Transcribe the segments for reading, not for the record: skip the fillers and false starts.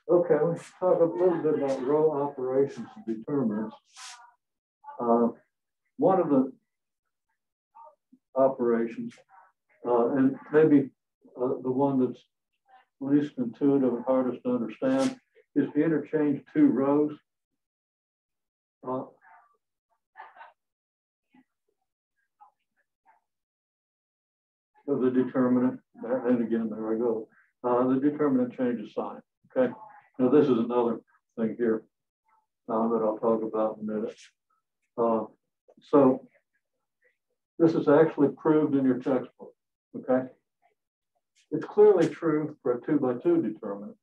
Okay, let's talk a little bit about row operations and determinants. One of the operations, and maybe the one that's least intuitive and hardest to understand, is to interchange two rows. Of the determinant, and again, there I go. The determinant changes sign, okay? Now this is another thing here that I'll talk about in a minute. So this is actually proved in your textbook, okay? It's clearly true for a 2x2 determinant.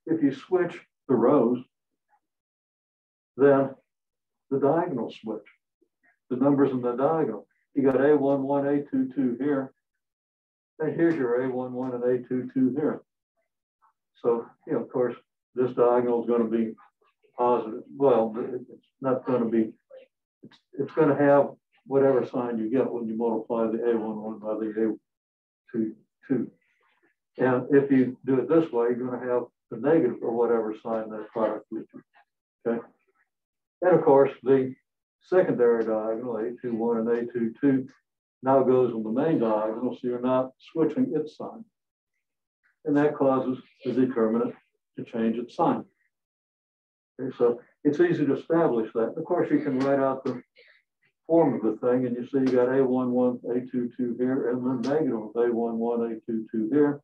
If you switch the rows, then the diagonals switch. The numbers in the diagonal. You got A11, A22 here. And here's your A11 and A22 here. So, you know, of course, this diagonal is going to be positive. Well, it's not going to be, it's going to have whatever sign you get when you multiply the A11 by the A22. And if you do it this way, you're going to have the negative or whatever sign that product gives you, okay? And of course, the secondary diagonal, A21 and A22, now goes on the main diagonal, so you're not switching its sign. And that causes the determinant to change its sign. Okay, so it's easy to establish that. Of course, you can write out the form of the thing, and you see you got A11, A22 here, and then negative of A11, A22 here,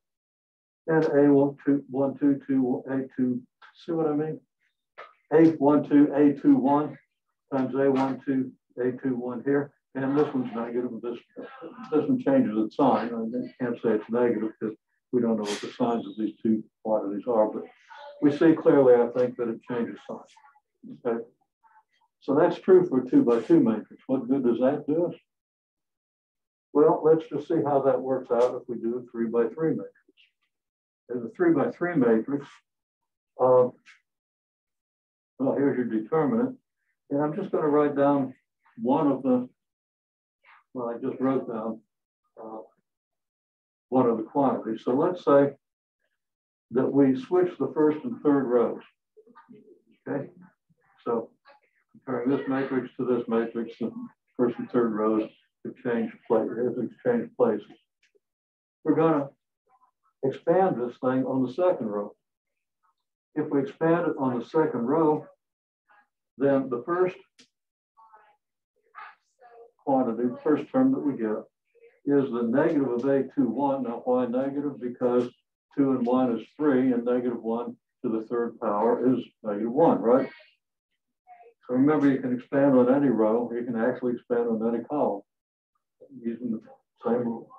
and A12, A2, see what I mean? A12, A21 times A12, A21 here. And this one's negative, this one changes its sign. I can't say it's negative because we don't know what the signs of these two quantities are, but we see clearly, I think, that it changes sign. Okay. So that's true for a 2x2 matrix. What good does that do us? Well, let's just see how that works out if we do a 3x3 matrix. In the 3x3 matrix, well, here's your determinant. And I'm just going to write down one of the, well, I just wrote down one of the quantities. So let's say that we switch the first and third rows. Okay. So comparing this matrix to this matrix, the first and third rows exchange places. We're going to expand this thing on the second row. If we expand it on the second row, then the first quantity, the first term that we get, is the negative of A21. Now, why negative? Because 2 and 1 is 3, and negative 1 to the third power is negative 1, right? So remember, you can expand on any row. You can actually expand on any column using the same rule.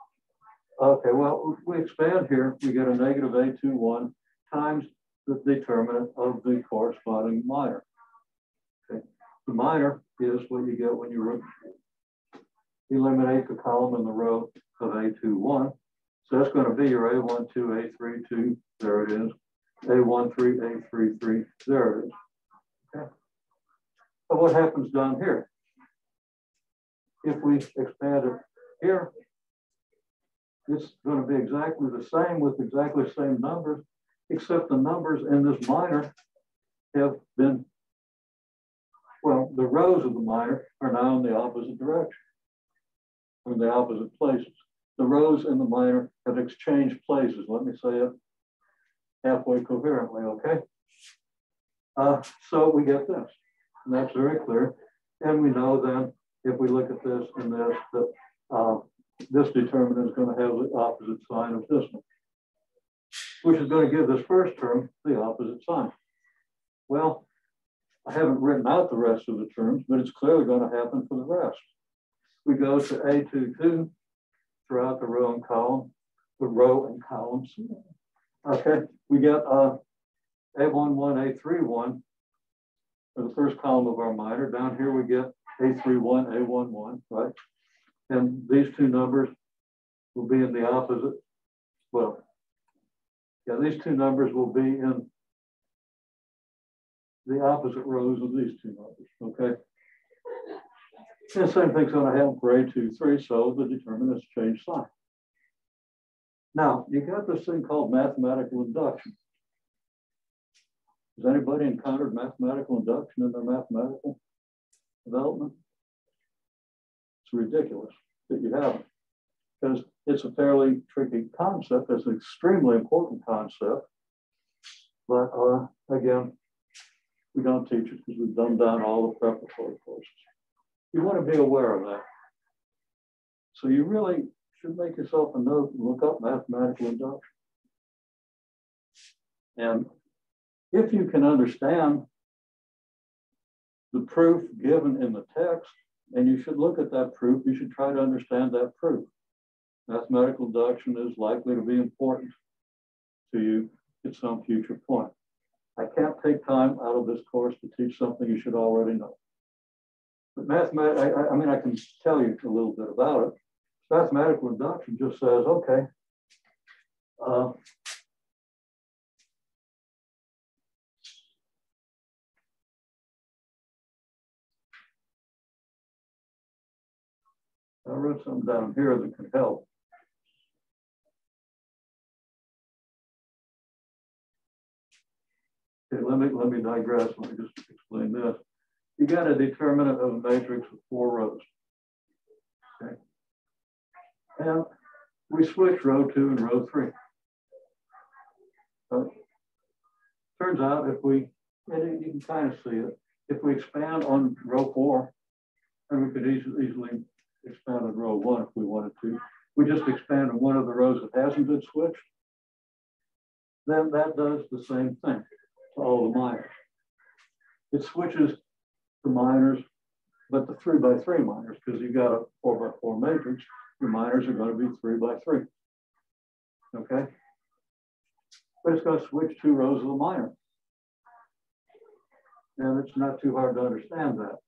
Okay, well, if we expand here, we get a negative A21 times the determinant of the corresponding minor. Okay. The minor is what you get when you eliminate the column in the row of A21. So that's going to be your A12, A32, there it is. A13, A33, there it is. Okay. So what happens down here? If we expand it here, it's going to be exactly the same with exactly the same numbers, except the numbers in this minor have been, well, the rows of the minor are now in the opposite direction, in the opposite places. The rows in the minor have exchanged places. Let me say it halfway coherently, okay? So we get this, and that's very clear. And we know then, if we look at this and this, that this determinant is going to have the opposite sign of this one, which is going to give this first term the opposite sign. Well, I haven't written out the rest of the terms, but it's clearly going to happen for the rest. We go to A22 throughout the row and column, the row and columns. Okay, we get A11, A31 for the first column of our minor. Down here we get A31, A11, right? And these two numbers will be in the opposite. Well, yeah, these two numbers will be in the opposite rows of these two numbers, okay? And the same thing's going to happen for A23, so the determinants change sign. Now, you got this thing called mathematical induction. Has anybody encountered mathematical induction in their mathematical development? It's ridiculous that you haven't, because it's a fairly tricky concept. It's an extremely important concept. But again, we don't teach it because we've dumbed down all the preparatory courses. You want to be aware of that. So you really should make yourself a note and look up mathematical induction. And if you can understand the proof given in the text, and you should look at that proof, you should try to understand that proof. Mathematical induction is likely to be important to you at some future point. I can't take time out of this course to teach something you should already know. But I mean, I can tell you a little bit about it. Mathematical induction just says, okay, I wrote something down here that can help. Okay, let me digress. Let me just explain this. You got a determinant of a matrix with 4 rows. Okay. And we switch row 2 and row 3. Turns out if we, and you can kind of see it, if we expand on row 4, and we could easily expand on row 1 if we wanted to, we just expand on one of the rows that hasn't been switched, then that does the same thing to all the minors. It switches the minors, but the 3 by 3 minors, because you've got a 4 by 4 matrix, your minors are going to be 3 by 3. Okay? But it's going to switch 2 rows of the minor. And it's not too hard to understand that.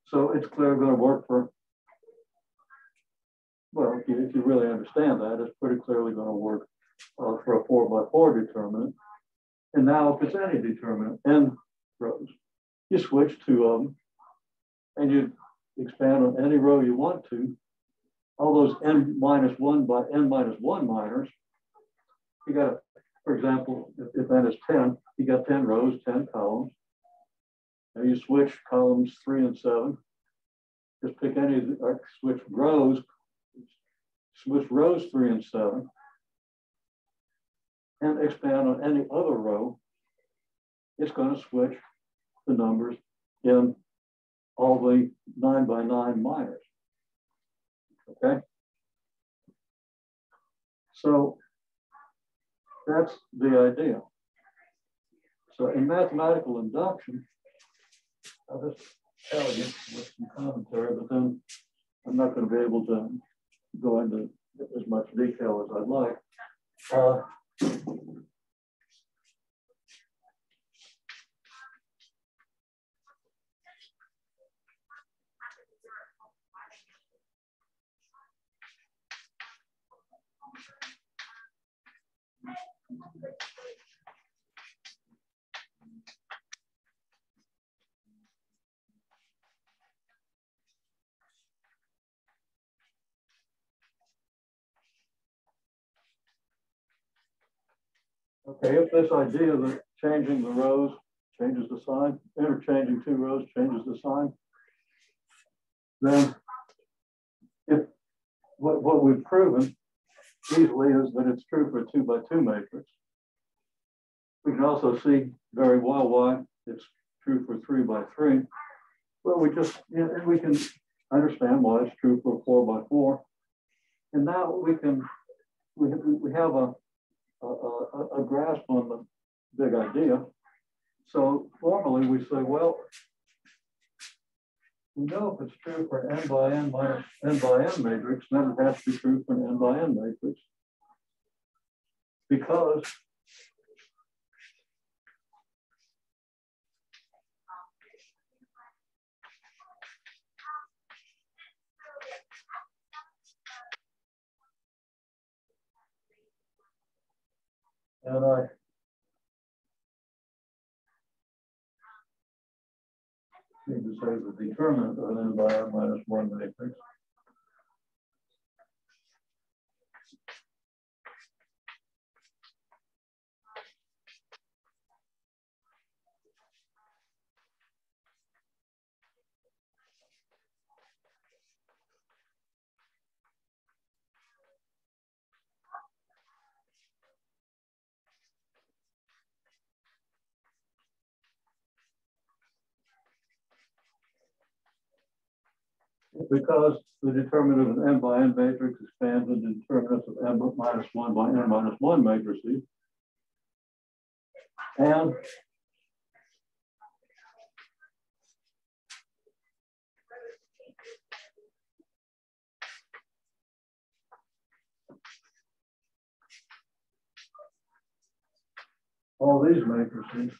So it's clearly going to work for, well, if you really understand that, it's pretty clearly going to work for a 4 by 4 determinant. And now if it's any determinant, n rows, you switch 2 of them and you expand on any row you want to. All those n minus 1 by n minus 1 minors, you got, for example, if n is 10, you got 10 rows, 10 columns. Now you switch columns 3 and 7. Just pick any, switch rows 3 and 7, and expand on any other row. It's going to switch the numbers in all the 9 by 9 minors. Okay? So that's the idea. So in mathematical induction, I'll just tell you with some commentary, but then I'm not going to be able to go into as much detail as I'd like. Okay, if this idea that changing the rows changes the sign, interchanging 2 rows changes the sign, then if what we've proven easily is that it's true for a 2 by 2 matrix. We can also see very well why it's true for 3 by 3. Well, we just, and we can understand why it's true for 4 by 4. And now we have a grasp on the big idea. So formally we say, well, we know if it's true for n by n minus n by n matrix, then it has to be true for an n by n matrix. Because and I need to say the determinant of an n by n minus 1 matrix because the determinant of an n by n matrix expands into determinants of n minus 1 by n minus 1 matrices. And all these matrices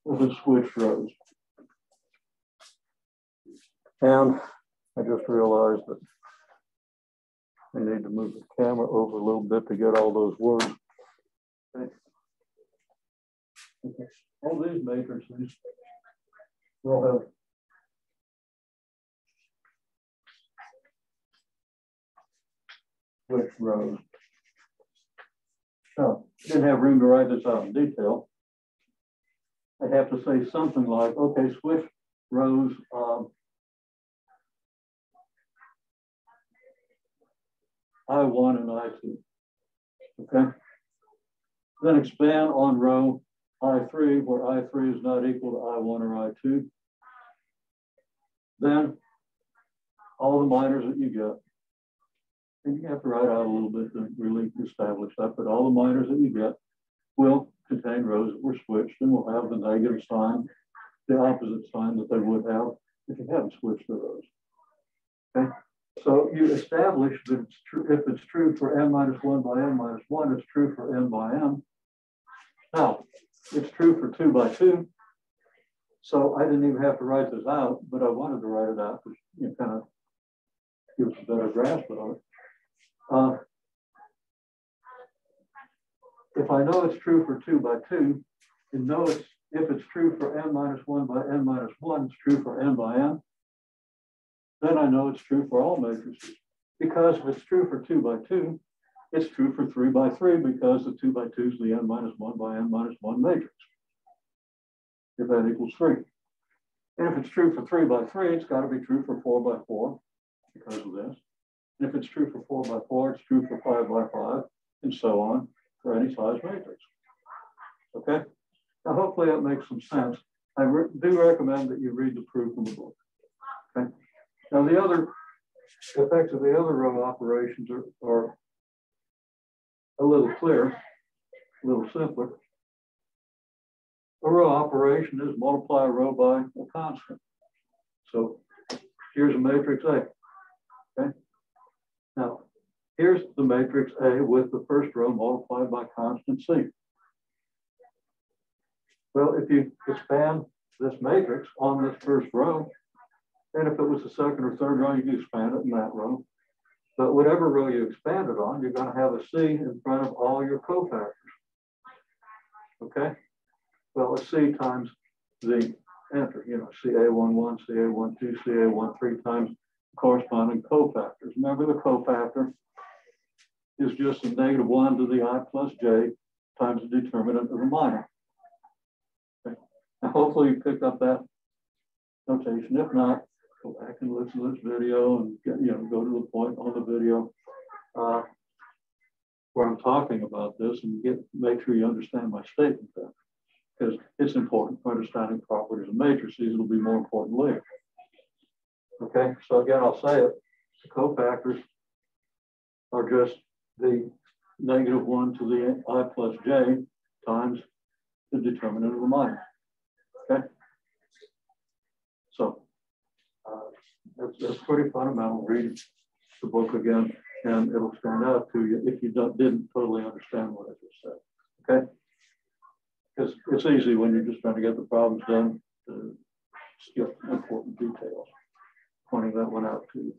with a switch rows. And I just realized that I need to move the camera over a little bit to get all those words. Okay. Okay. All these matrices will have switch rows. Now, I didn't have room to write this out in detail. I have to say something like, okay, switch rows I1 and I2, okay? Then expand on row I3, where I3 is not equal to I1 or I2. Then all the minors that you get, and you have to write out a little bit to really establish that, but all the minors that you get will contain rows that were switched and will have the negative sign, the opposite sign that they would have if you hadn't switched the rows, okay? So you establish that it's true, if it's true for n minus 1 by n minus 1, it's true for n by n. Now, it's true for 2 by 2. So I didn't even have to write this out, but I wanted to write it out because you kind of gives a better grasp on it. If I know it's true for 2 by 2, and know it's, if it's true for n minus 1 by n minus 1, it's true for n by n, then I know it's true for all matrices. Because if it's true for 2 by 2, it's true for 3 by 3 because the 2 by 2 is the n minus 1 by n minus 1 matrix, if n equals 3. And if it's true for 3 by 3, it's got to be true for 4 by 4 because of this. And if it's true for 4 by 4, it's true for 5 by 5, and so on for any size matrix. Okay? Now, hopefully that makes some sense. I do recommend that you read the proof in the book. Okay? Now, the other effects of the other row operations are a little clearer, a little simpler. A row operation is multiply a row by a constant. So here's a matrix A. Okay. Now, here's the matrix A with the first row multiplied by constant C. Well, if you expand this matrix on this first row, and if it was the second or third row, you can expand it in that row. But whatever row you expand it on, you're going to have a C in front of all your cofactors. Okay? Well, a C times the enter, you know, CA11, CA12, CA13 times corresponding cofactors. Remember, the cofactor is just a -1 to the I plus J times the determinant of the minor. Okay. Now, hopefully you picked up that notation. If not, go back and listen to this video and get, go to the point on the video where I'm talking about this and make sure you understand my statement there. Because it's important for understanding properties of matrices. It'll be more important later. Okay, so again, I'll say it. The cofactors are just the -1 to the I plus J times the determinant of the minor. Okay, so that's pretty fundamental. Read the book again, and it'll stand out to you if you didn't totally understand what I just said. Okay. Because it's easy when you're just trying to get the problems done to skip important details. Pointing that one out to you.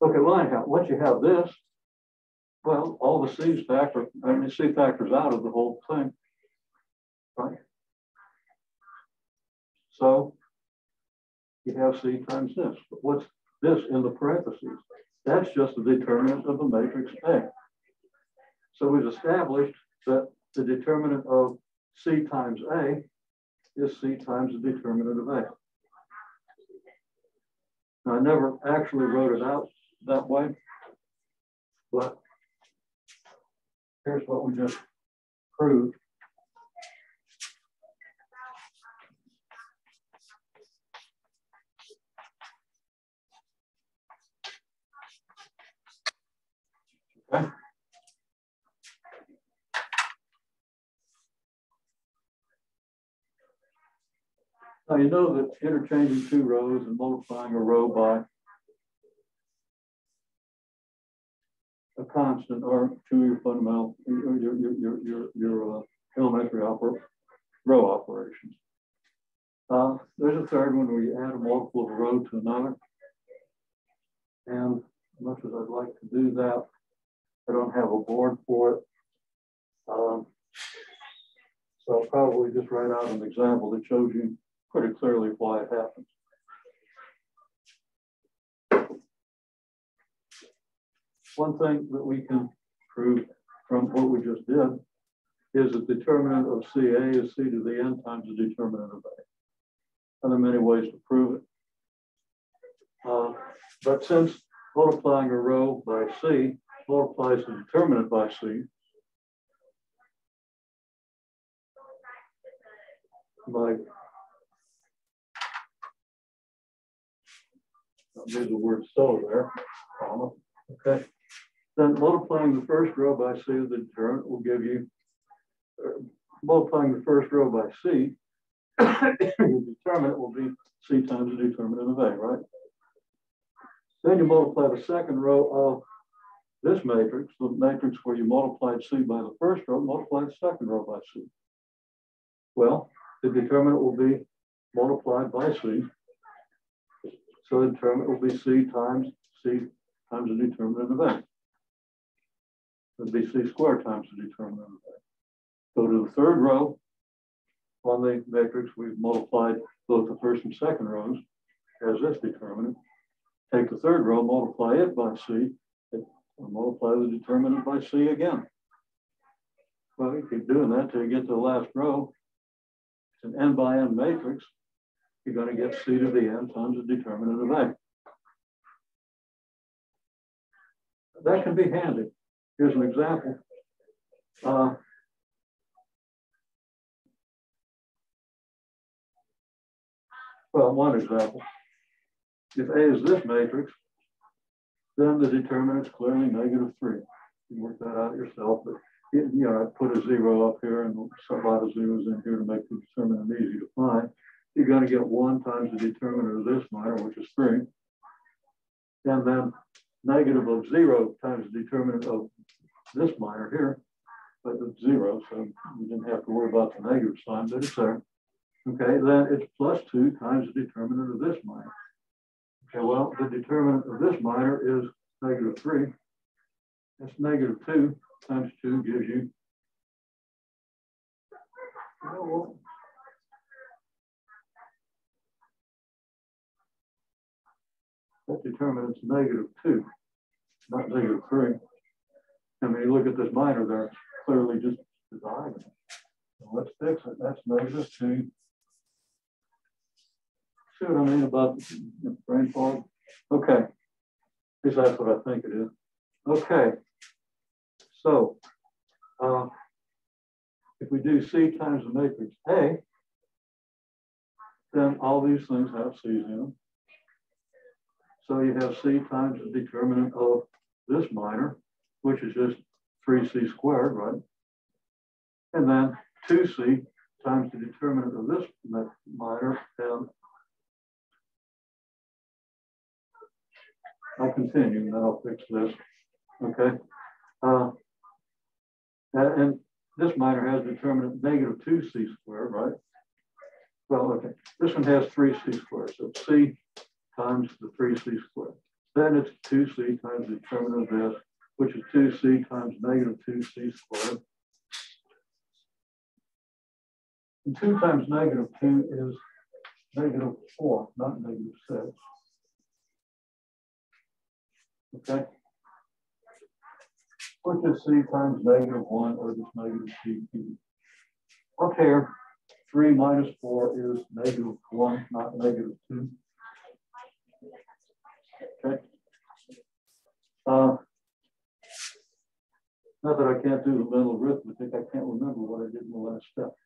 Okay, line count. Once you have this, well, all the C factors out of the whole thing, right? So you have C times this. But what's this in the parentheses? That's just the determinant of the matrix A. So we've established that the determinant of C times A is C times the determinant of A. Now, I never actually wrote it out that way, but here's what we just proved. Now you know that interchanging two rows and multiplying a row by a constant are two of your fundamental, your elementary row operations. There's a third one where you add a multiple of a row to another. And as much as I'd like to do that, I don't have a board for it. So I'll probably just write out an example that shows you pretty clearly why it happens. One thing that we can prove from what we just did is the determinant of CA is C to the n times the determinant of A. And there are many ways to prove it. But since multiplying a row by C multiplies the determinant by C, there's the word so there, okay. Then multiplying the first row by C, the determinant will give you, multiplying the first row by C, the determinant will be C times the determinant of A, right? Then you multiply the second row of this matrix, the matrix where you multiplied C by the first row, multiply the second row by C. Well, the determinant will be multiplied by C. So the determinant will be C times the determinant of A. It would be C squared times the determinant of A. Go to the third row. On the matrix, we've multiplied both the first and second rows as this determinant. Take the third row, multiply it by C, and multiply the determinant by C again. Well, you keep doing that till you get to the last row. It's an n by n matrix. You're going to get C to the n times the determinant of A. That can be handy. Here's an example. Well, one example. If A is this matrix, then the determinant is clearly -3. You can work that out yourself, but I put a 0 up here and a lot of zeros in here to make the determinant easy to find. You're going to get 1 times the determinant of this minor, which is 3. And then negative of 0 times the determinant of this minor here, but it's 0, so we didn't have to worry about the negative sign, but it's there. Okay, then it's +2 times the determinant of this minor. Okay, well, the determinant of this minor is -3. That's -2 times 2 gives you, that determinant's -2, not -3. And when you look at this minor there, it's clearly just the diagonal. So let's fix it. That's -2. See what I mean about the brain fog? Okay. At least that's what I think it is. Okay. So if we do C times the matrix A, then all these things have C's in them. So you have C times the determinant of this minor, which is just 3C squared, right? And then 2C times the determinant of this minor, and I'll continue and then I'll fix this, okay? And this minor has determinant -2C squared, right? Well, okay, this one has 3C squared, so it's C times the 3C squared. Then it's 2C times the determinant of this, which is 2C times -2C squared. And 2 times -2 is -4, not -6. Okay. Which is C times -1 or just -C cubed. Up here, 3 minus 4 is -1, not -2. Okay. Not that I can't do the mental arithmetic, I can't remember what I did in the last step.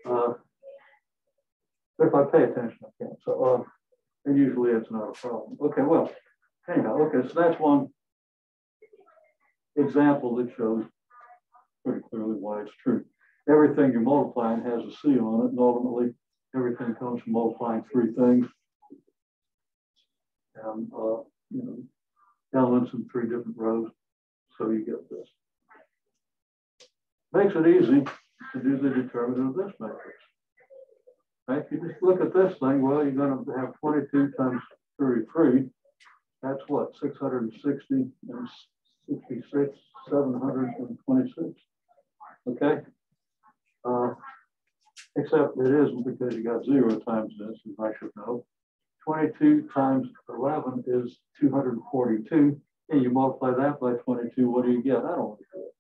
But if I pay attention, I can. So, and usually it's not a problem. Okay, well, anyhow, okay, so that's one example that shows pretty clearly why it's true. everything you're multiplying has a C on it, and ultimately everything comes from multiplying three things. And you know, elements in three different rows. So you get this. Makes it easy to do the determinant of this matrix. Right? If you just look at this thing, well, you're going to have 22 times 33. That's what, 660 and 66, 726. Okay? Except it isn't, because you got 0 times this, as I should know. 22 times 11 is 242. And you multiply that by 22, what do you get? I don't want to do it.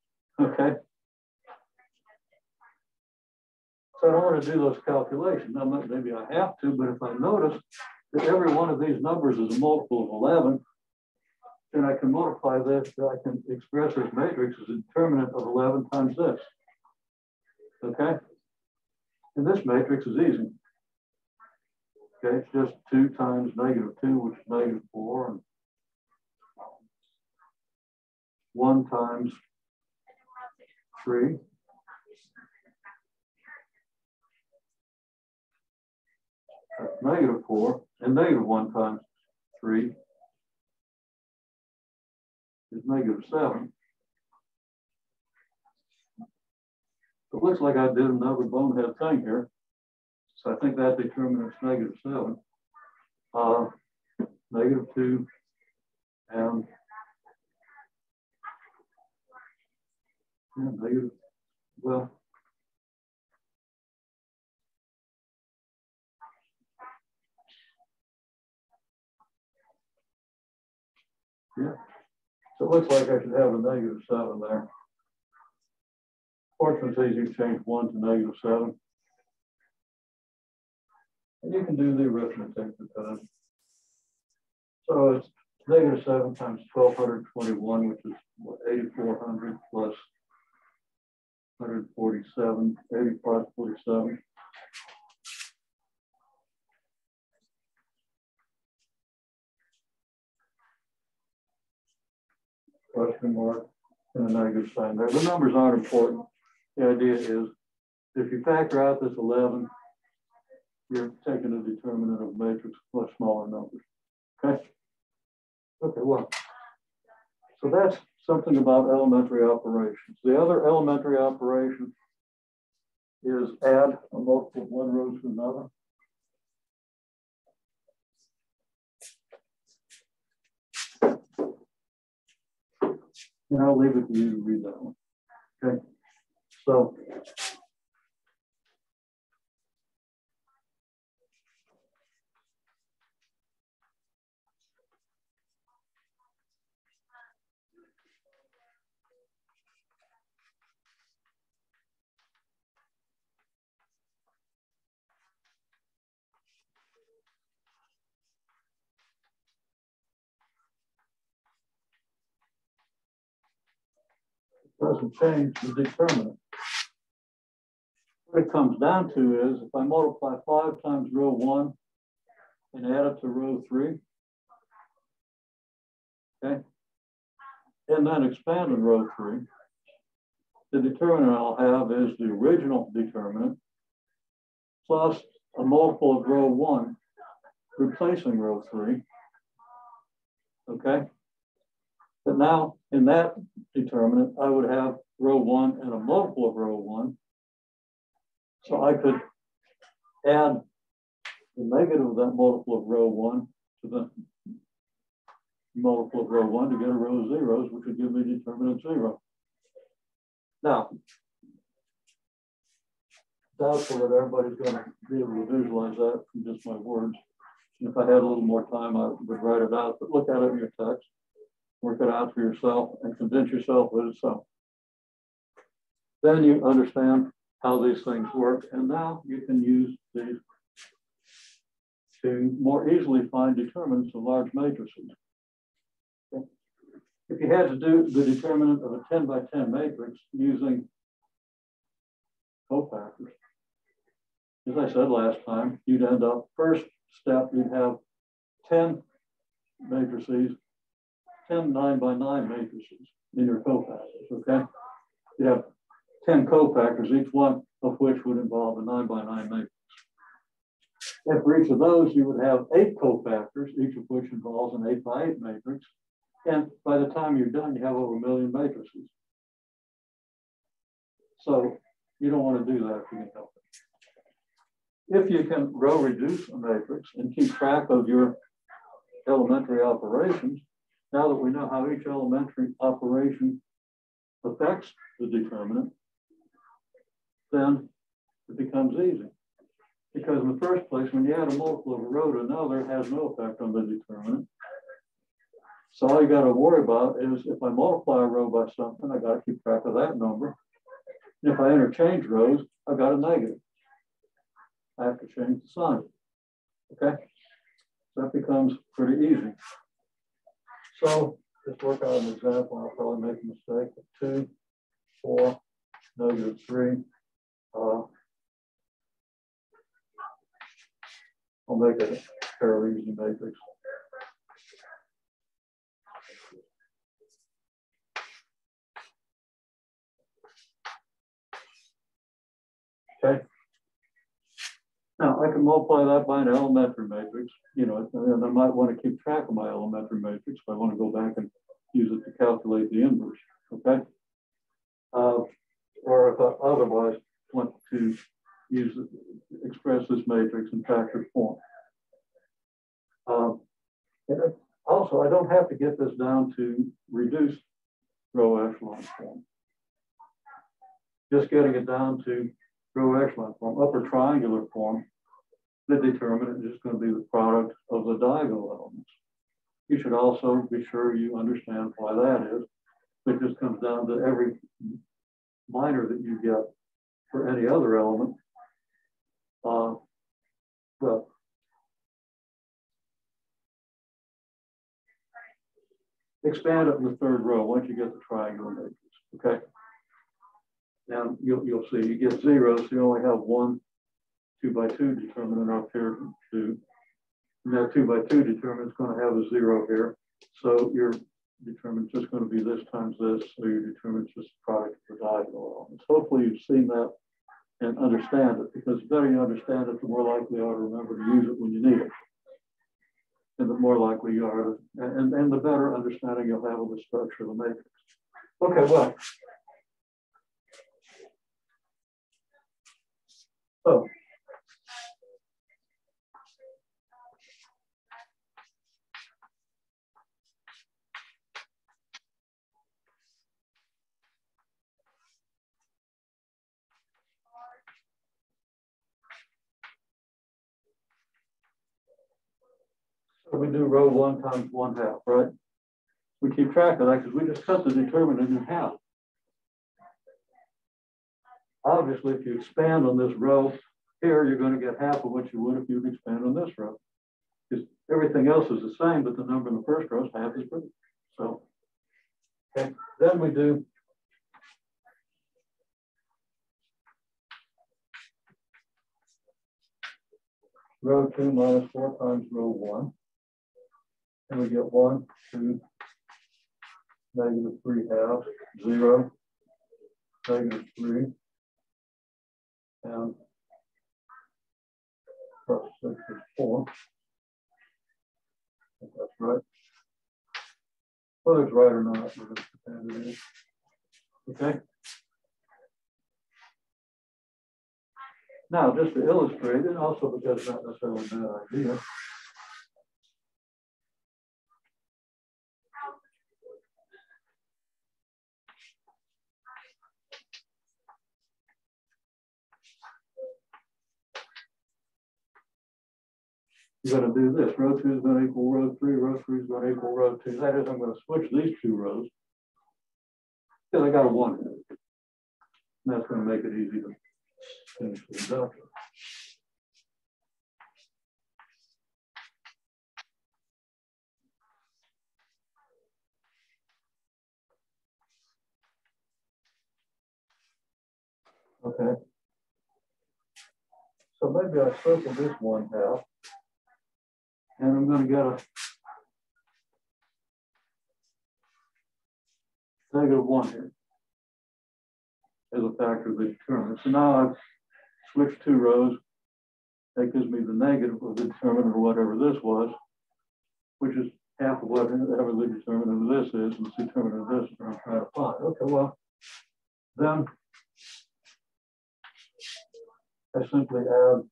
Okay? So I don't want to do those calculations. Now, maybe I have to, but if I notice that every one of these numbers is a multiple of 11, then I can multiply this, I can express this matrix as a determinant of 11 times this. Okay? And this matrix is easy. Okay, it's just 2 times -2, which is -4, and 1 times 3. That's -4, and -1 times 3 is -7. It looks like I did another bonehead thing here. So I think that determinant's -7, -2, and negative, well, yeah. So it looks like I should have a -7 there. Fortunately, it's easy to change 1 to -7. And you can do the arithmetic with that. So it's -7 times 1221, which is what, 8400 plus 147, 8547. Question mark and a negative sign there. The numbers aren't important. The idea is if you factor out this 11, you're taking a determinant of matrix plus smaller numbers. Okay? Okay, well, so that's something about elementary operations. The other elementary operation is add a multiple of one row to another. And I'll leave it to you to read that one. Okay, so doesn't change the determinant. What it comes down to is if I multiply 5 times row 1 and add it to row 3, okay, and then expand in row 3, the determinant I'll have is the original determinant plus a multiple of row 1 replacing row 3, okay? But now in that determinant, I would have row 1 and a multiple of row 1. So I could add the negative of that multiple of row 1 to the multiple of row 1 to get a row of zeros, which would give me determinant 0. Now, doubtful that everybody's going to be able to visualize that from just my words. And if I had a little more time, I would write it out, but look at it in your text, work it out for yourself, and convince yourself that it's so. Then you understand how these things work, and now you can use these to more easily find determinants of large matrices. Okay. If you had to do the determinant of a 10 by 10 matrix using cofactors, as I said last time, you'd end up, first step, you'd have 10 matrices, 10 9 by 9 matrices in your cofactors, okay? You'd have 10 cofactors, each one of which would involve a 9 by 9 matrix. And for each of those, you would have 8 cofactors, each of which involves an 8 by 8 matrix. And by the time you're done, you have over 1 million matrices. So you don't want to do that if you can help it. If you can row reduce a matrix and keep track of your elementary operations, now that we know how each elementary operation affects the determinant, then it becomes easy. Because in the first place, when you add a multiple of a row to another, it has no effect on the determinant. So all you got to worry about is if I multiply a row by something, I got to keep track of that number. And if I interchange rows, I've got a negative. I have to change the sign. Okay? So that becomes pretty easy. So just work out an example. I'll probably make a mistake. 2, 4, -3. I'll make it a fairly easy matrix. Okay. Now I can multiply that by an elementary matrix, you know, and I might want to keep track of my elementary matrix if I want to go back and use it to calculate the inverse. Okay. Or if I otherwise want to use it, express this matrix in factored form. And also, I don't have to get this down to reduced row echelon form. Just getting it down to row echelon form, upper triangular form, the determinant is just going to be the product of the diagonal elements. You should also be sure you understand why that is. It just comes down to every minor that you get for any other element. Well, expand it in the third row once you get the triangular matrix. Okay. Now you'll see you get 0, so you only have one 2 by 2 determinant up here too. And that 2 by 2 determinant is going to have a 0 here. So your determinant is just going to be this times this. So your determinant is just a product of the diagonal elements. Hopefully you've seen that and understand it, because the better you understand it, the more likely you are to remember to use it when you need it. And the more likely you are to, and the better understanding you'll have of the structure of the matrix. Okay, well. So. So we do row 1 times 1/2, right? We keep track of that because we just cut the determinant in half. Obviously, if you expand on this row here, you're going to get half of what you would if you would expand on this row. Because everything else is the same, but the number in the first row is half as big. So, okay, then we do row 2 minus 4 times row 1. And we get 1, 2, -3/2, 0, -3, and plus 6 is 4. I think that's right. Whether it's right or not, we're going to pretend it is. Okay. Now, just to illustrate, and also because it's not necessarily a bad idea, you're going to do this. Row 2 is going to equal row 3. Row 3 is going to equal row 2. That is, I'm going to switch these two rows because I got a 1 here. And that's going to make it easy to finish the induction. Okay. So maybe I circle this 1/2. And I'm going to get a -1 here. as a factor of the determinant. So now I've switched two rows. That gives me the negative of the determinant of whatever this was, which is half of whatever the determinant of this is, and the determinant of this is what I'm trying to find. Okay, well, then I simply add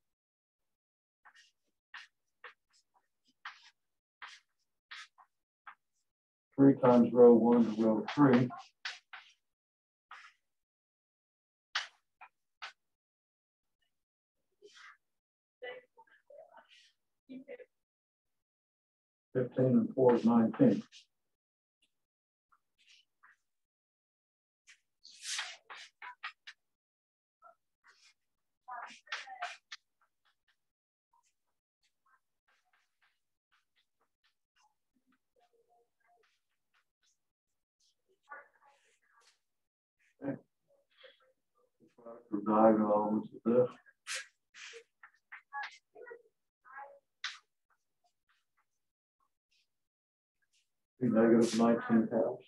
three times row 1 to row 3. $15 and 4 is 19. Okay. The diagonal elements of this. Be negative 19 halves.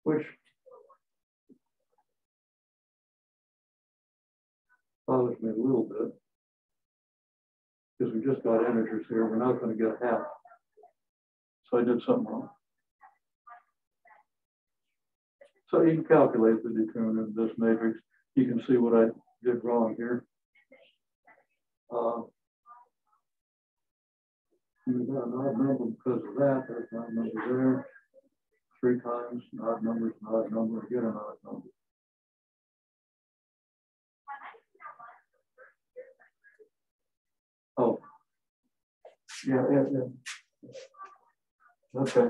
Which bothers me a little bit, because we just got integers here. We're not going to get half. So I did something wrong. So you can calculate the determinant of this matrix. You can see what I did wrong here. We got an odd number because of that. There's an odd number there. 3 times, an odd number is an odd number, again an odd number. Oh, yeah. Okay.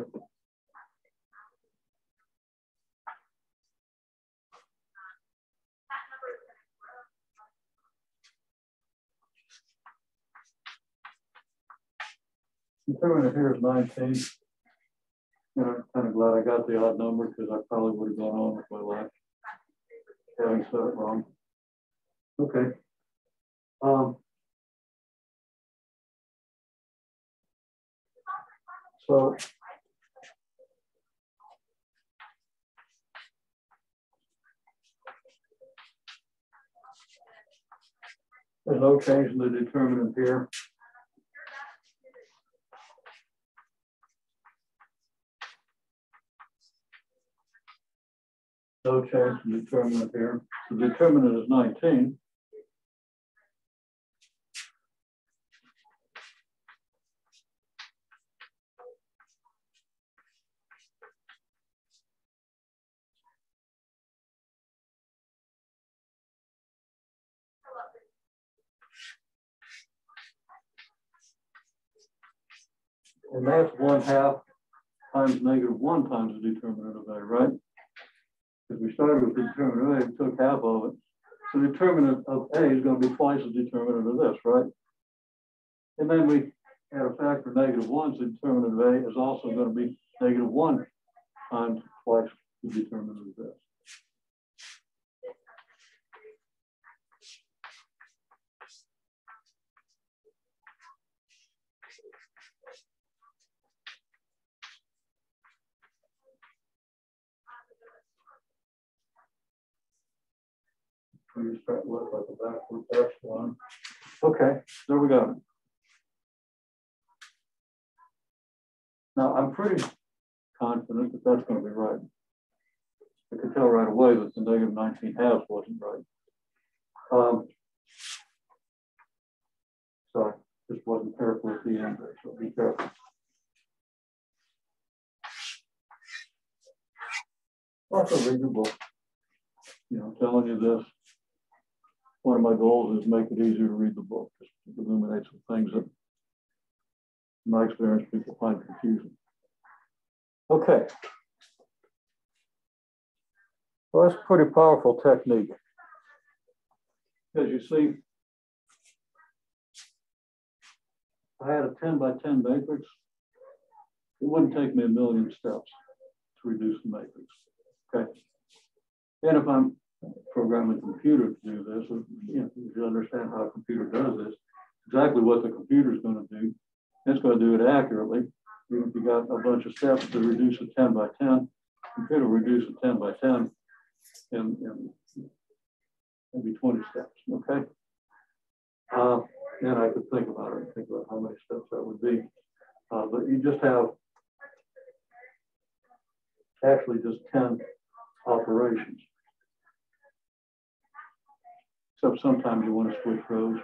Determinant here is 19. And I'm kind of glad I got the odd number because I probably would have gone on with my life having said it wrong. Okay. So there's no change in the determinant here. No change in the determinant here. The determinant is 19. And that's 1/2 times -1 times the determinant of A, right? Because we started with the determinant of A, we took half of it. The determinant of A is going to be twice the determinant of this, right? And then we add a factor of -1, so the determinant of A is also going to be -1 times twice the determinant of this. We start with like a backward epsilon. Okay, there we go. Now I'm pretty confident that that's going to be right. I could tell right away that the -19 halves wasn't right. So I just wasn't careful at the end there, so be careful. Also read your book. You know, telling you this. One of my goals is make it easier to read the book, just to illuminate some things that, in my experience, people find confusing. Okay. Well, that's a pretty powerful technique. As you see, if I had a 10 by 10 matrix, it wouldn't take me 1,000,000 steps to reduce the matrix. Okay. And if I'm program a computer to do this. You understand how a computer does this, exactly what the computer is going to do. It's going to do it accurately. Even if you got a bunch of steps to reduce a 10 by 10, computer will reduce a 10 by 10 in maybe 20 steps, okay? And I could think about it, think about how many steps that would be. But you just have actually just 10 operations. Except sometimes you want to switch rows,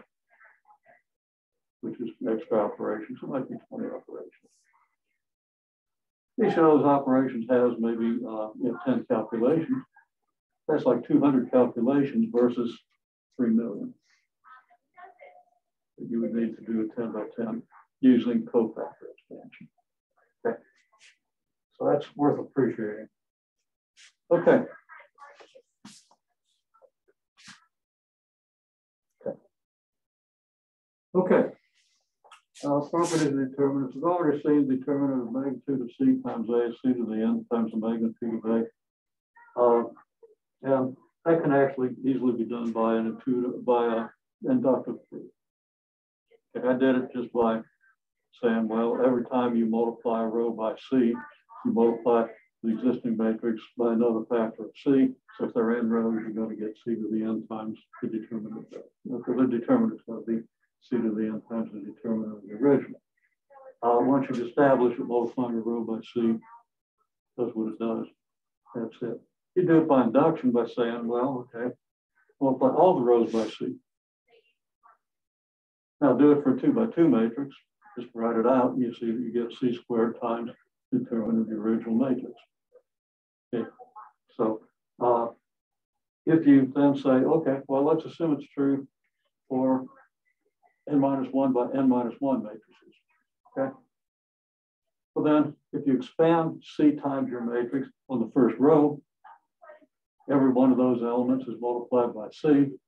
which is extra operations. It might be 20 operations. Each of those operations has maybe 10 calculations. That's like 200 calculations versus 3 million that you would need to do a 10 by 10 using cofactor expansion. Okay, so that's worth appreciating. Okay. Okay. Properties of determinants. We've already seen determinant of magnitude of C times A is C to the N times the magnitude of A. And that can actually easily be done by an inductive proof. Okay, I did it just by saying, well, every time you multiply a row by C, you multiply the existing matrix by another factor of C. So if they're n rows, you're going to get C to the N times the determinant. Okay, the determinant is going to be C to the N times the determinant of the original. Once you've established that multiplying a row by C does what it does, that's it. You do it by induction by saying, well, okay, multiply all the rows by C. Now do it for a 2 by 2 matrix. Just write it out, and you see that you get C squared times the determinant of the original matrix. Okay, so if you then say, okay, well, let's assume it's true for n minus 1 by n minus 1 matrices. Okay. Well, then if you expand C times your matrix on the first row, every one of those elements is multiplied by C.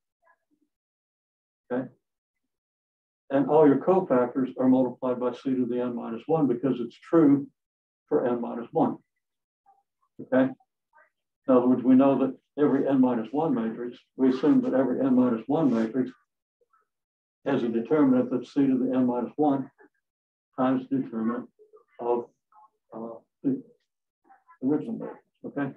Okay. And all your cofactors are multiplied by C to the N minus 1 because it's true for N minus 1. Okay. In other words, we know that every N minus 1 matrix, we assume that every N minus 1 matrix has a determinant that's C to the N minus 1 times the determinant of the original matrix. Okay.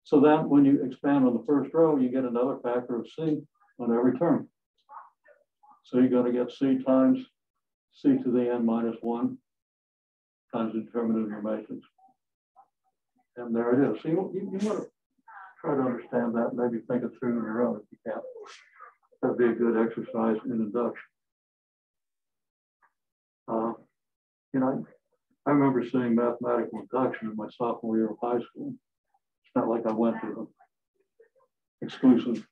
So then when you expand on the first row, you get another factor of C on every term. So you're going to get C times C to the N minus 1 times the determinant of your matrix. And there it is. So you want to try to understand that, maybe think it through on your own if you can. That'd be a good exercise in induction. I remember seeing mathematical induction in my sophomore year of high school. It's not like I went to an exclusive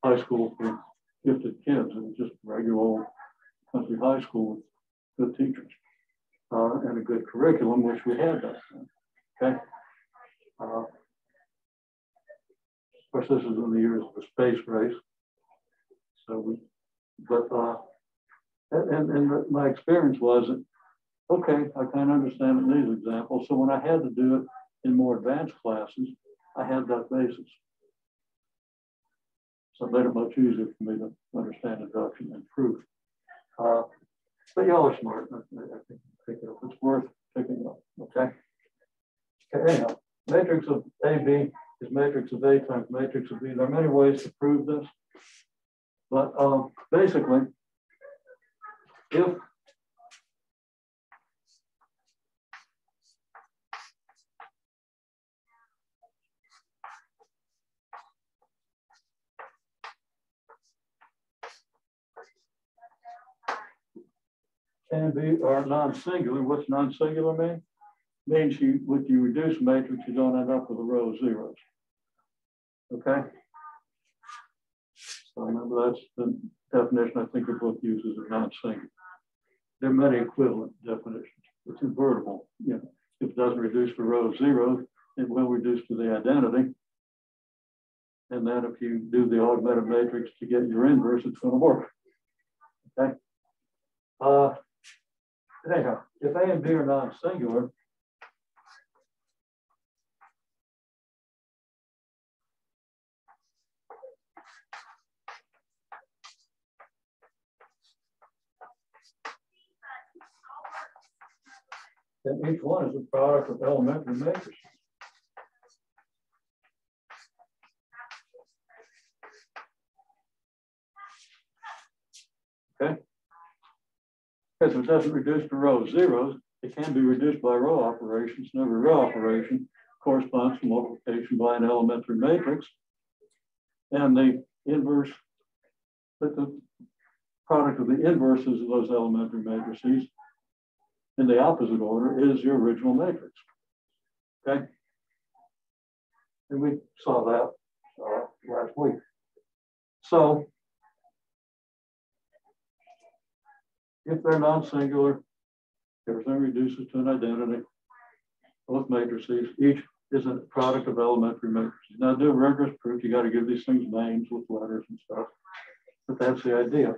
high school for gifted kids. It was just regular old country high school with good teachers and a good curriculum, which we had that time. Okay. Of course, this is in the years of the space race. So my experience was that, okay, I kind of understand it in these examples. So when I had to do it in more advanced classes, I had that basis. So it made it much easier for me to understand induction and proof. But y'all are smart. I think pick it up. It's worth picking up. Okay. Okay. Anyhow, matrix of AB is matrix of A times matrix of B. There are many ways to prove this, but basically, if A and B are non-singular, what's non-singular mean? Means with you reduce matrix, you don't end up with a row of zeros. Okay? So remember that's the definition I think your book uses of non-singular. There are many equivalent definitions. It's invertible. If it doesn't reduce to a row of zeros, it will reduce to the identity. And then if you do the augmented matrix to get your inverse, it's going to work. Okay? Anyhow, if A and B are non-singular, And each one is a product of elementary matrices. Okay? Because if it doesn't reduce to row zeros, it can be reduced by row operations, and every row operation corresponds to multiplication by an elementary matrix. And the inverse, but the product of the inverses of those elementary matrices in the opposite order is your original matrix. Okay? And we saw that last week. So if they're non-singular, everything reduces to an identity. Both matrices, each is a product of elementary matrices. Now, to do rigorous proof, you got to give these things names with letters and stuff. But that's the idea.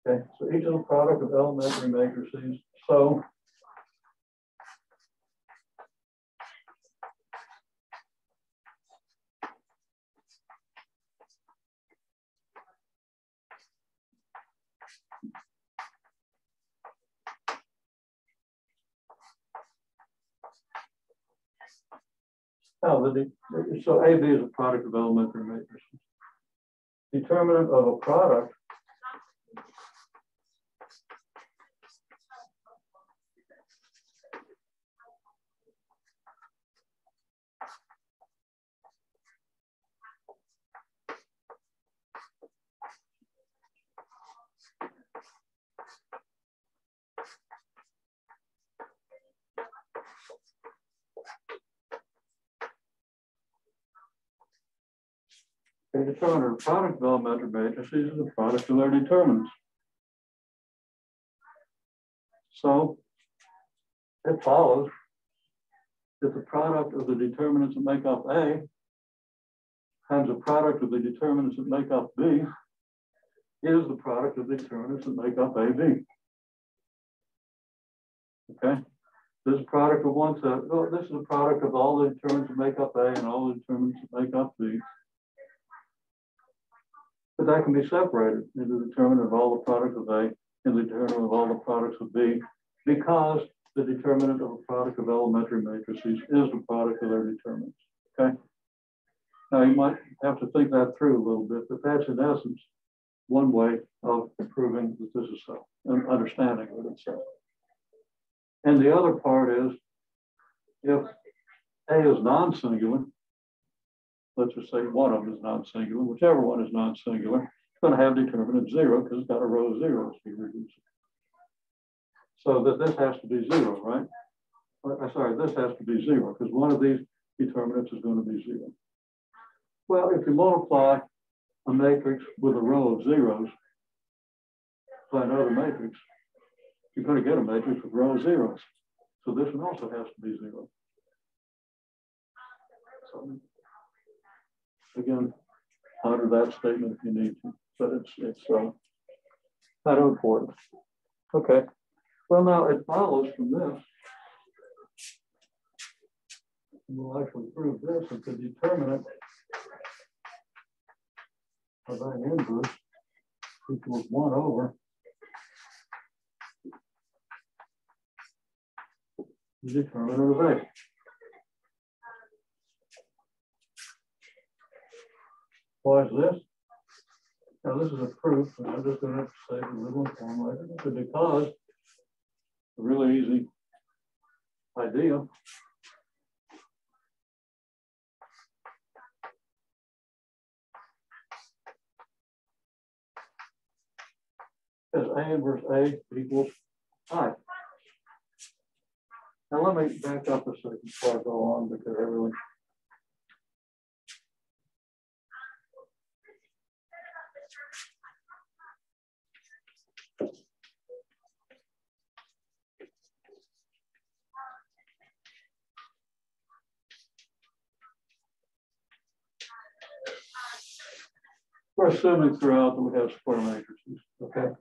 Okay, so each is a product of elementary matrices. So so AB is a product of elementary matrices. Determinant of a product a determinant of product of elementary matrices is a product of their determinants. So it follows that the product of the determinants that make up A times the product of the determinants that make up B is the product of the determinants that make up AB. Okay? This is a product of one set. Well, this is a product of all the determinants that make up A and all the determinants that make up B. But that can be separated into the determinant of all the products of A and the determinant of all the products of B, because the determinant of a product of elementary matrices is the product of their determinants. Okay? Now you might have to think that through a little bit, but that's in essence one way of proving that this is so, and understanding that it's so. And the other part is, if A is non-singular, let's just say one of them is non-singular, whichever one is non-singular, it's going to have determinant 0 because it's got a row of zeros to be reduced. So that this has to be 0, right? Sorry, this has to be 0 because one of these determinants is going to be 0. Well, if you multiply a matrix with a row of zeros by another matrix, you're going to get a matrix with a row of zeros. So this one also has to be 0. So again, ponder that statement if you need to, but it's not important. Okay. Well, now it follows from this. We'll actually prove this that the determinant of an inverse equals 1 over the determinant of A. Why is this? Now this is a proof, and I'm just going to have to say it a little form later, because a really easy idea. Is A inverse A equals I. Now let me back up a second before I go on, because everyone. We're assuming throughout that we have square matrices, okay?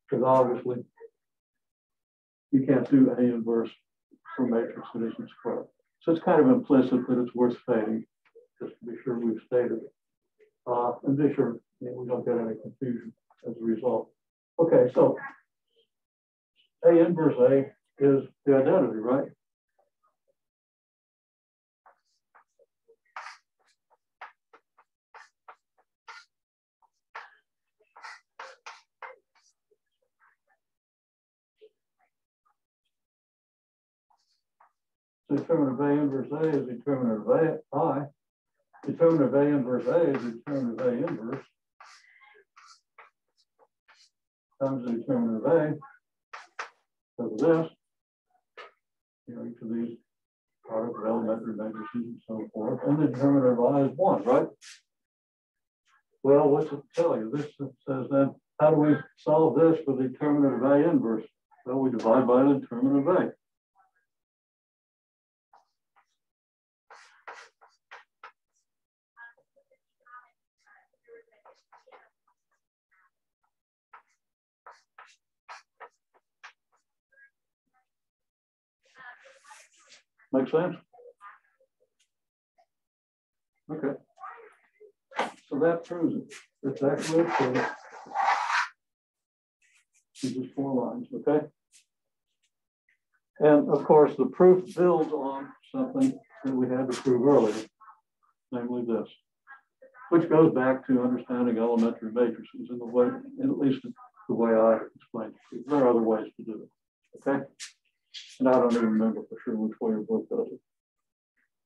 Because obviously you can't do A inverse for a matrix that isn't square. So it's kind of implicit that it's worth stating, just to be sure we've stated it. And be sure we don't get any confusion as a result. Okay, so A inverse A is the identity, right? Determinant of A inverse A is determinant of I. Determinant of A inverse A is determinant of A inverse times the determinant of A. Because of this, you know, each of these product of elementary matrices and so forth. And the determinant of I is 1, right? Well, what's it tell you? This says then, how do we solve this for the determinant of A inverse? Well, we divide by the determinant of A. Make sense? Okay. So that proves it. It's actually a proof. It's just 4 lines, okay? And of course, the proof builds on something that we had to prove earlier, namely this, which goes back to understanding elementary matrices in the way, at least the way I explained it. There are other ways to do it, okay? And I don't even remember for sure which way your book does it.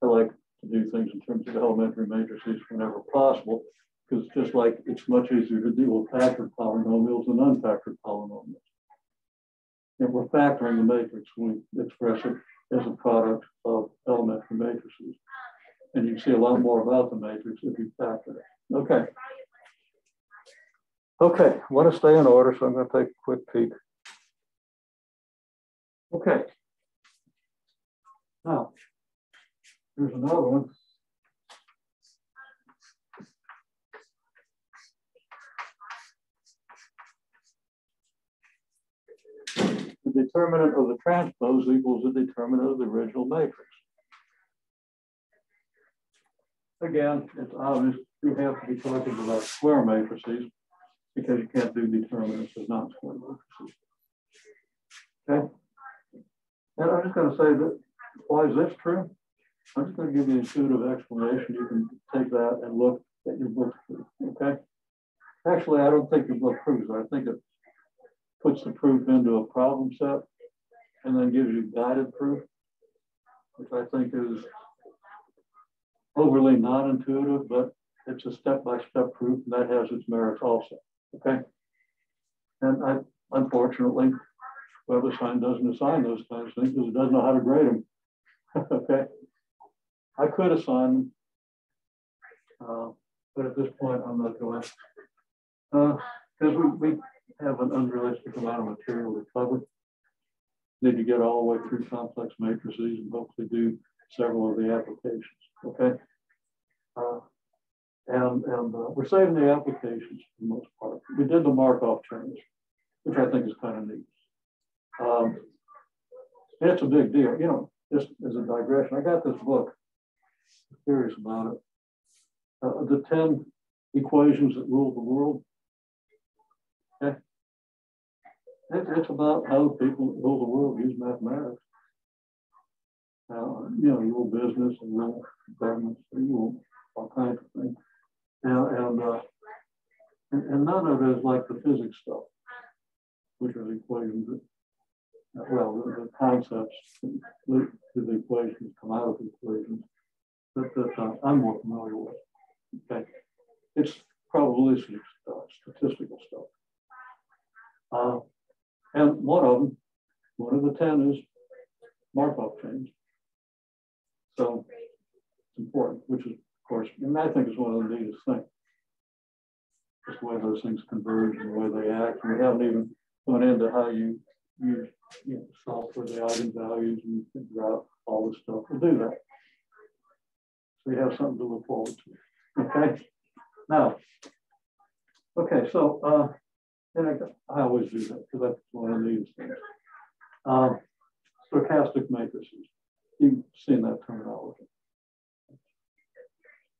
I like to do things in terms of elementary matrices whenever possible, because it's just like it's much easier to deal with factored polynomials than unfactored polynomials. If we're factoring the matrix, we express it as a product of elementary matrices. And you can see a lot more about the matrix if you factor it. Okay. Okay, I want to stay in order, so I'm going to take a quick peek. Okay. Now, here's another one. The determinant of the transpose equals the determinant of the original matrix. Again, it's obvious you have to be talking about square matrices because you can't do determinants as non-square matrices. Okay? And I'm just going to say that, why is this true? I'm just going to give you an intuitive explanation. You can take that and look at your book proof, okay? Actually, I don't think your book proves it. I think it puts the proof into a problem set and then gives you guided proof, which I think is overly non-intuitive, but it's a step-by-step proof, and that has its merits also, okay? And unfortunately, WebAssign doesn't assign those kinds of things because it doesn't know how to grade them, okay? I could assign them, but at this point, I'm not going to, because we have an unrealistic amount of material to cover. Need to get all the way through complex matrices and hopefully do several of the applications, okay? And we're saving the applications for the most part. We did the Markov chains, which I think is kind of neat. It's a big deal, you know, just as a digression. I got this book, I'm curious about it. The 10 equations that rule the world. Okay. It's about how people that rule the world use mathematics. You know, you rule business and rule governments, you rule all kinds of things. And none of it is like the physics stuff, which are the equations that, well, the concepts that lead to the equations come out of the equations that I'm more familiar with. Okay. It's probabilistic stuff, statistical stuff. And one of the 10 is Markov chains. So it's important, which is, of course, and I think is one of the neatest things. Just the way those things converge and the way they act. And we haven't even gone into how you solve for the eigenvalues and figure out all this stuff. We'll do that. So you have something to look forward to. Okay. Now, okay, so and I always do that because that's one of the neatest things. Stochastic matrices. You've seen that terminology.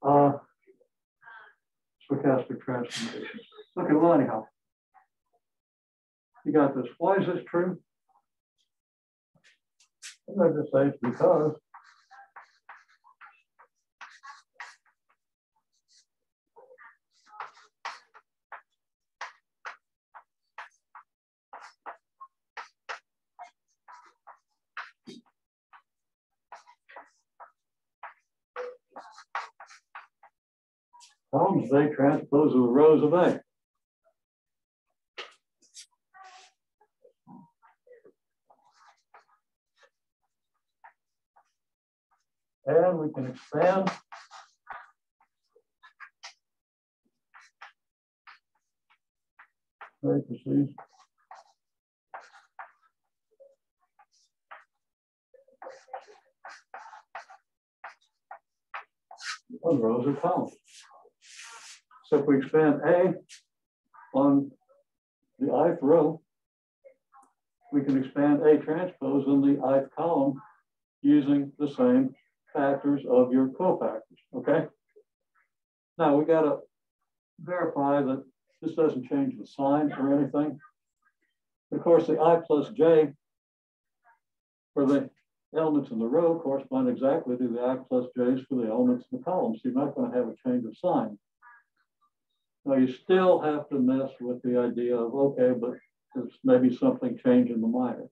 Stochastic transformations. Okay, well, anyhow, you got this. Why is this true? I'm going to just say it's because columns of A transpose of the rows of A. And we can expand matrices on rows of columns. So if we expand A on the ith row, we can expand A transpose in the ith column using the same factors of your cofactors, okay? Now we gotta verify that this doesn't change the sign or anything. Of course, the I plus J for the elements in the row correspond exactly to the I plus J's for the elements in the column. So you're not going to have a change of sign. Now you still have to mess with the idea of, okay, but there's maybe something changing the minors.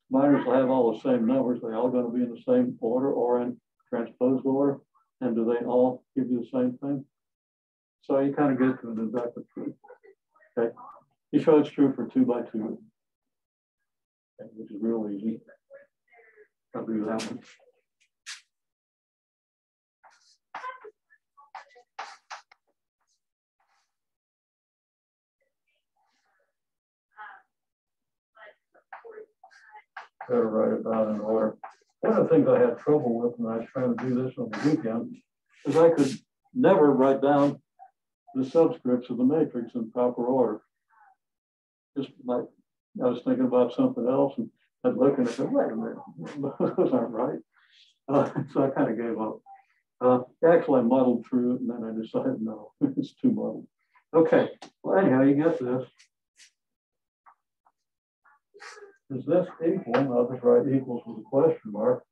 Minors will have all the same numbers. They're all going to be in the same order or in transposed order. And do they all give you the same thing? So you kind of get to an inductive proof. Okay. You show it's true for 2 by 2, which is real easy. I'll do that one. Better write it down in order. One of the things I had trouble with when I was trying to do this on the weekend is I could never write down the subscripts of the matrix in proper order. Just like I was thinking about something else and I'd look and I said, wait a minute, those aren't right. So I kind of gave up. Actually, I muddled through it and then I decided, no, it's too muddled. Okay, well, anyhow, you get this. Is this equal? I'll just write equals with a question mark.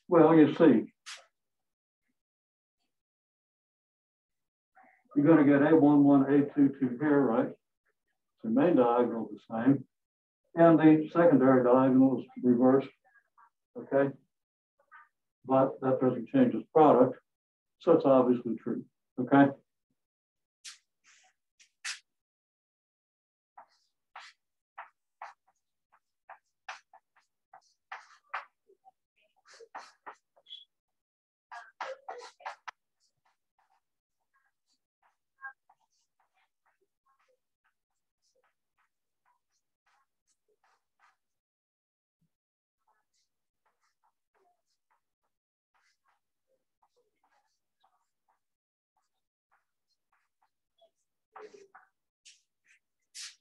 Well, you see, you're going to get A11, A22 here, right? The main diagonal is the same. And the secondary diagonal is reversed, okay? But that doesn't change its product. So it's obviously true, okay?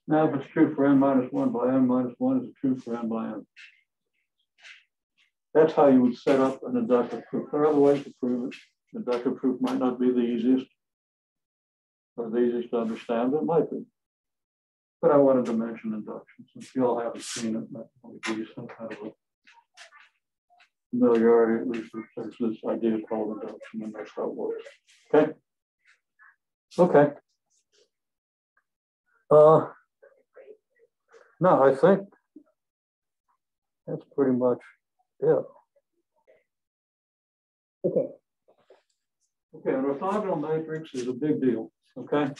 Now, if it's true for n minus 1 by n minus 1, is it true for n by n? That's how you would set up an inductive proof. There are other ways to prove it. Inductive proof might not be the easiest or the easiest to understand, but it might be. But I wanted to mention induction since you all haven't seen it. That might give you some kind of a familiarity, at least there's this idea called induction, and that's how it works. Okay. Okay. No, I think that's pretty much it. Okay. Okay, an orthogonal matrix is a big deal. Okay.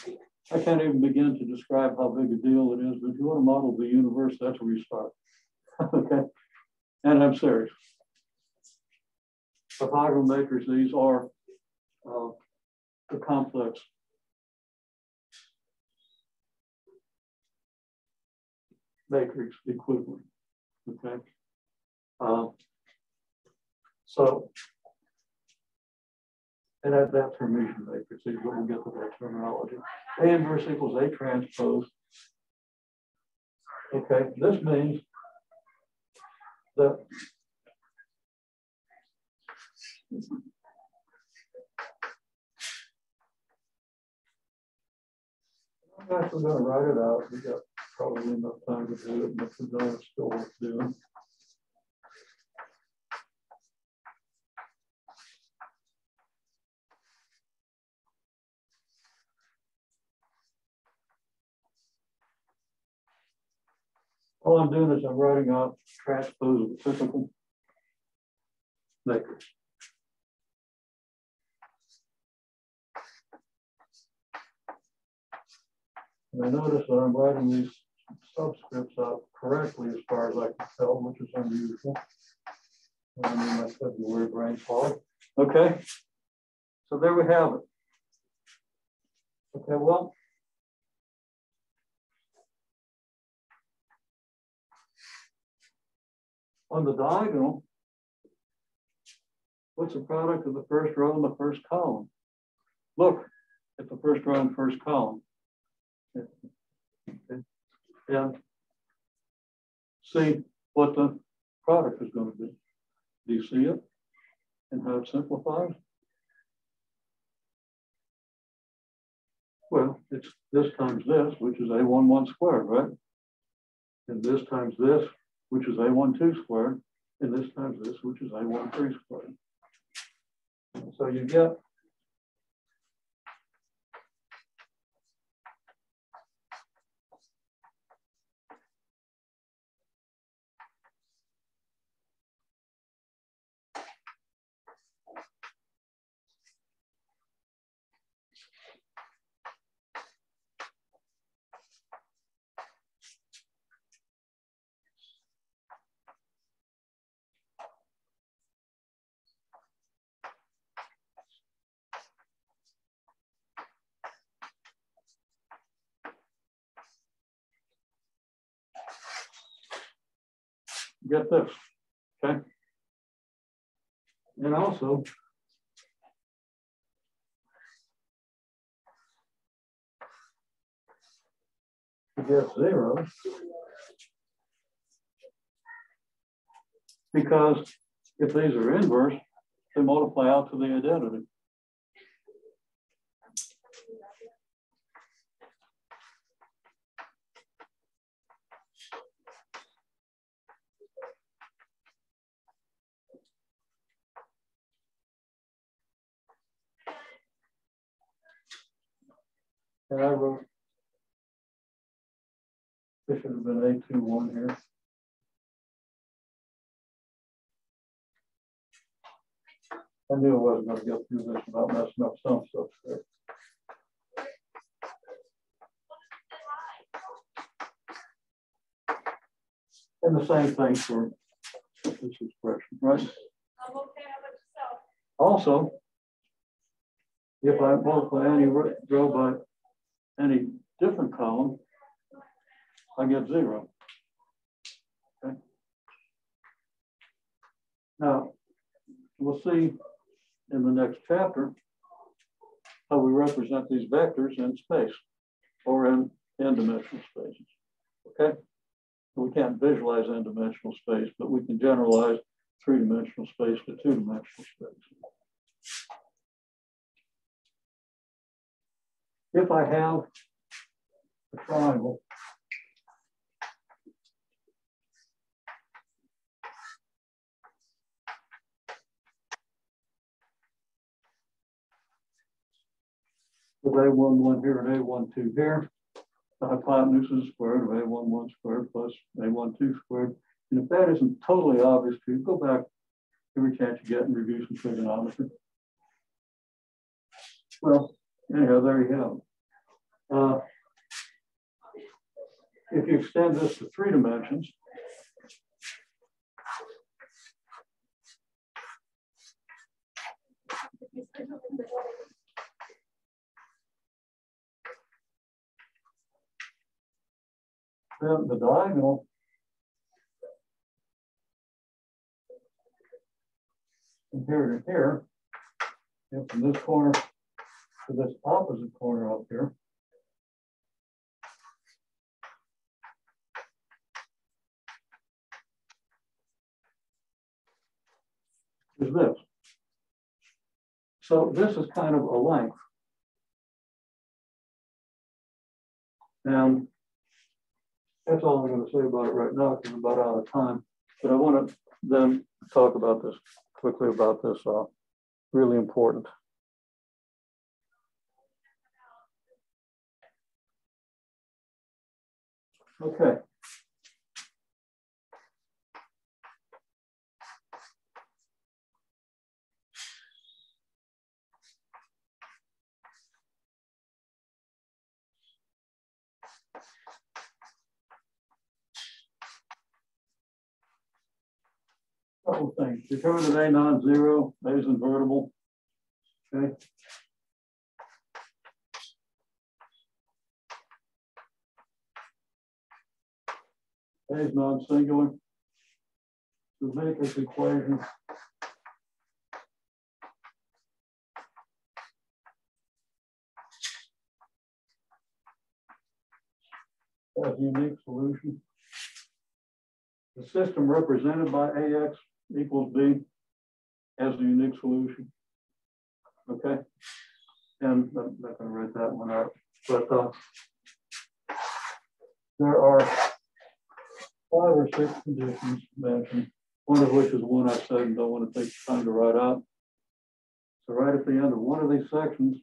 I can't even begin to describe how big a deal it is, but if you want to model the universe, that's where you start. Okay. And I'm serious. Orthogonal matrices are the complex matrix equivalent, okay? So, and that's Hermitian matrices, but we'll get to that terminology. A inverse equals A transpose. Okay, this means that I'm actually going to write it out. We got probably enough time to do it, but if we don't, it's still worth doing. All I'm doing is I'm writing out transpose of the typical matrix. And I notice that I'm writing these subscripts out correctly as far as I can tell, which is unusual. I mean, my February brain fog. Okay, so there we have it. Okay, well, on the diagonal, what's the product of the first row and the first column? Look at the first row and first column. Okay. And see what the product is going to be. Do you see it and how it simplifies? Well, it's this times this, which is A11 squared, right? And this times this, which is A12 squared, and this times this, which is A13 squared. So you get this, okay? And also, you get 0 because if these are inverse, they multiply out to the identity. And I wrote, this should have been A21 here. I knew I wasn't going to get through this without messing up some stuff there. And the same thing for this expression, right? I'm okay. How about yourself? Also, if I multiply any row by any different column, I get 0. Okay. Now, we'll see in the next chapter how we represent these vectors in space or in n-dimensional spaces. Okay. We can't visualize n-dimensional space, but we can generalize 3-dimensional space to 2-dimensional space. If I have a triangle with A11 here and A12 here, the hypotenuse is squared of A11 squared plus A12 squared. And if that isn't totally obvious to you, go back every chance you get and review some trigonometry. Well, anyhow, there you have it. If you extend this to 3 dimensions, then the diagonal from here to here, and from this corner to this opposite corner up here, is this. So this is kind of a length. And that's all I'm going to say about it right now, because I'm about out of time. But I want to then talk about this quickly, about this really important. Okay. Couple of things. Determinant A non-zero, A is invertible. Okay. A is non-singular. To make this equation, has a unique solution. The system represented by AX equals B has a unique solution. Okay. And I'm not going to write that one out, but there are 5 or 6 conditions mentioned, one of which is one I said and don't want to take the time to write out. So right at the end of one of these sections,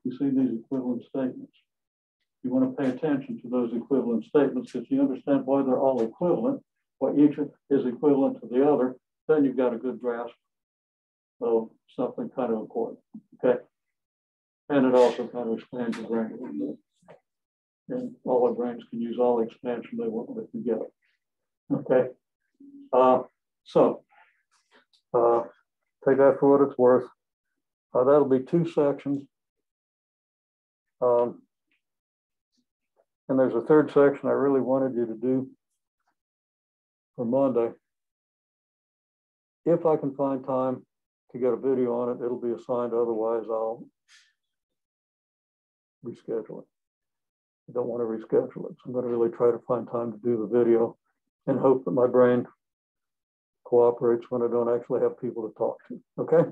you see these equivalent statements. You want to pay attention to those equivalent statements because you understand why they're all equivalent, why each is equivalent to the other, then you've got a good grasp of something kind of important, okay? And it also kind of expands your brain a little bit. And all our brains can use all the expansion they want to get. Okay, so take that for what it's worth. That'll be 2 sections. And there's a 3rd section I really wanted you to do for Monday. If I can find time to get a video on it, it'll be assigned. Otherwise, I'll reschedule it. I don't want to reschedule it. So I'm going to really try to find time to do the video and hope that my brain cooperates when I don't actually have people to talk to. Okay.